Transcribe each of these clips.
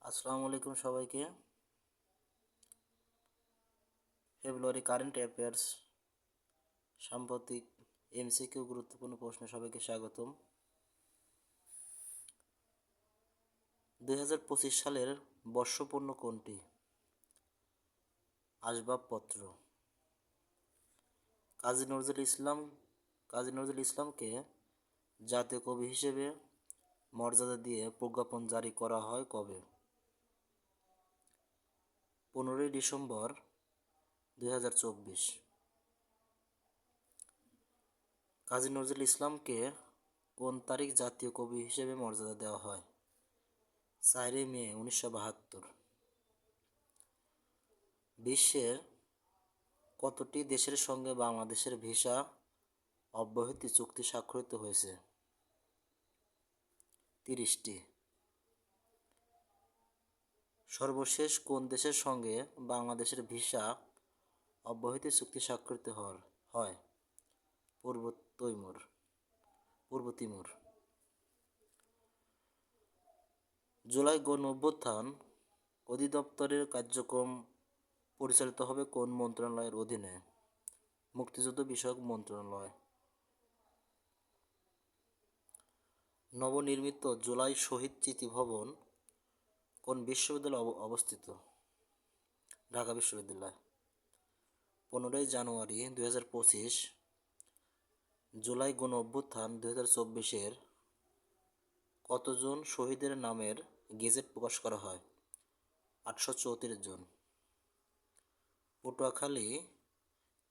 আসসালামু আলাইকুম সবাইকে। ফেব্রুয়ারি কারেন্ট অ্যাফেয়ার্স সাম্প্রতিক এমসিকিউ গুরুত্বপূর্ণ প্রশ্নে সবাইকে স্বাগতম। 2025 সালের বর্ষপূর্ণ কোনটি? আসবাবপত্র। কাজী নজরুল ইসলামকে জাতীয় কবি হিসেবে মর্যাদা দিয়ে প্রজ্ঞাপন জারি করা হয় কবে? 15ই ডিসেম্বর 2024। কাজী নজরুল ইসলামকে কোন তারিখ জাতীয় কবি হিসেবে মর্যাদা দেওয়া হয়? 4 মে 1972। বিশ্বের কতটি দেশের সঙ্গে বাংলাদেশের ভিসা অব্যাহতি চুক্তি স্বাক্ষরিত হয়েছে? 30টি। সর্বশেষ কোন দেশের সঙ্গে বাংলাদেশের ভিসা অব্যাহতি চুক্তি স্বাক্ষরিত হয়? পূর্ব তিমুর। জুলাই গণ অভ্যুত্থান অধিদপ্তরের কার্যক্রম পরিচালিত হবে কোন মন্ত্রণালয়ের অধীনে? মুক্তিযুদ্ধ বিষয়ক মন্ত্রণালয়। নবনির্মিত জুলাই শহীদ স্মৃতি ভবন কোন বিশ্ববিদ্যালয়ে অবস্থিত? ঢাকা বিশ্ববিদ্যালয়। 15ই জানুয়ারি 2025। জুলাই গণ অভ্যুত্থান 2024-এর কতজন শহীদের নামের গেজেট প্রকাশ করা হয়? 834 জন। পটুয়াখালী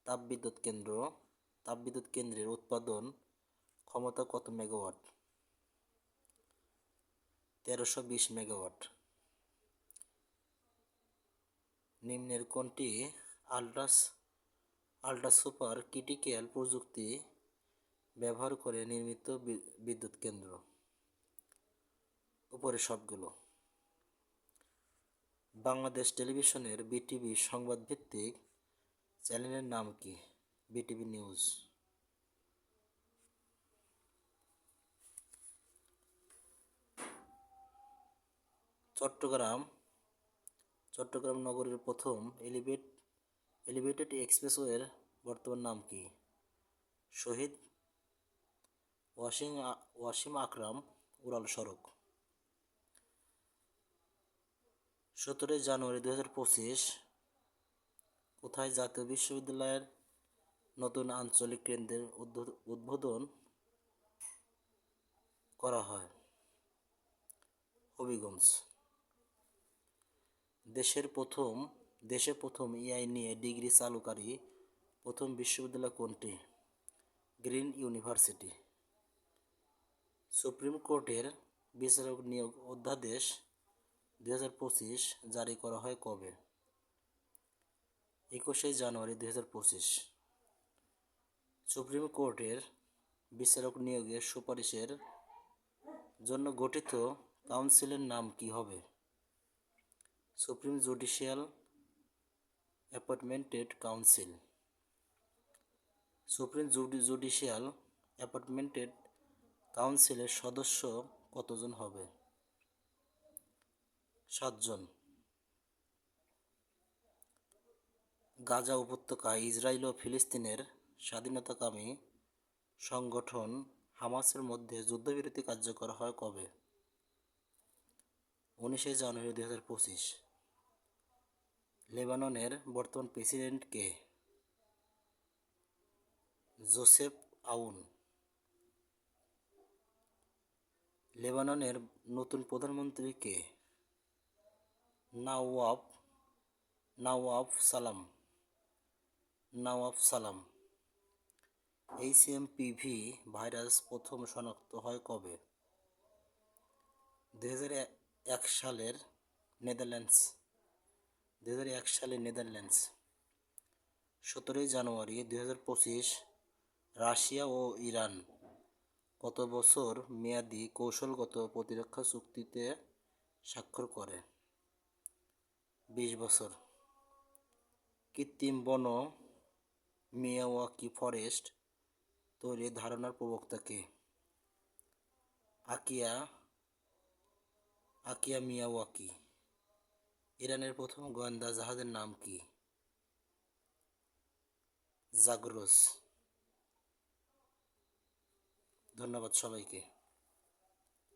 তাপবিদ্যুৎ কেন্দ্রের উৎপাদন ক্ষমতা কত মেগাওয়াট? 1320 মেগাওয়াট। নিম্নের কোনটি আল্ট্রা সুপার ক্রিটিক্যাল প্রযুক্তি ব্যবহার করে নির্মিত বিদ্যুৎ কেন্দ্র? উপরে সবগুলো। বাংলাদেশ টেলিভিশনের বিটিভি সংবাদভিত্তিক চ্যানেলের নাম কি? BTV news. চট্টগ্রাম নগরীর প্রথম এলিভেটেড এক্সপ্রেসওয়ের বর্তমান নাম কি? শহীদ ওয়াসিম আকরাম উড়াল সড়ক। 17ই জানুয়ারি 2025 কোথায় জাতীয় বিশ্ববিদ্যালয়ের নতুন আঞ্চলিক কেন্দ্রের উদ্বোধন করা হয়? হবিগঞ্জ। দেশে প্রথম এআই নিয়ে ডিগ্রি চালুকারী প্রথম বিশ্ববিদ্যালয় কোনটি? Green university. সুপ্রিম কোর্টের বিচারক নিয়োগ অধ্যাদেশ 2025 জারি করা হয় কবে? 21 জানুয়ারি 2025। সুপ্রিম কোর্টের বিচারক নিয়োগের সুপারিশের জন্য গঠিত কাউন্সিলের নাম কি হবে? Supreme judicial appointment council. Supreme judicial appointment কাউন্সিলের সদস্য কতজন হবে? 7 জন। গাজা উপত্যকায় ইসরায়েল ও ফিলিস্তিনের স্বাধীনতাকামী সংগঠন হামাসের মধ্যে যুদ্ধবিরতি কার্যকর হয় কবে? 19 জানুয়ারি 2025। লেবাননের বর্তমান প্রেসিডেন্ট কে? জোসেফ আউন। লেবাননের নতুন প্রধানমন্ত্রী কে? নওয়াব সালাম। HMPV ভাইরাস প্রথম শনাক্ত হয় কবে? 2001 সালের নেদারল্যান্ডস। 17ই জানুয়ারি 2025 রাশিয়া ও ইরান কত বছর মেয়াদী কৌশলগত প্রতিরক্ষা চুক্তিতে স্বাক্ষর করে? 20 বছর। কৃত্রিম বন মিয়াওয়াকি ফরেস্ট তৈরির ধারণার প্রবক্তা কে? আকিয়া মিয়াওয়াকি। ইরানের প্রথম গোয়েন্দা জাহাজের নাম কি? জাগ্রস। ধন্যবাদ সবাইকে।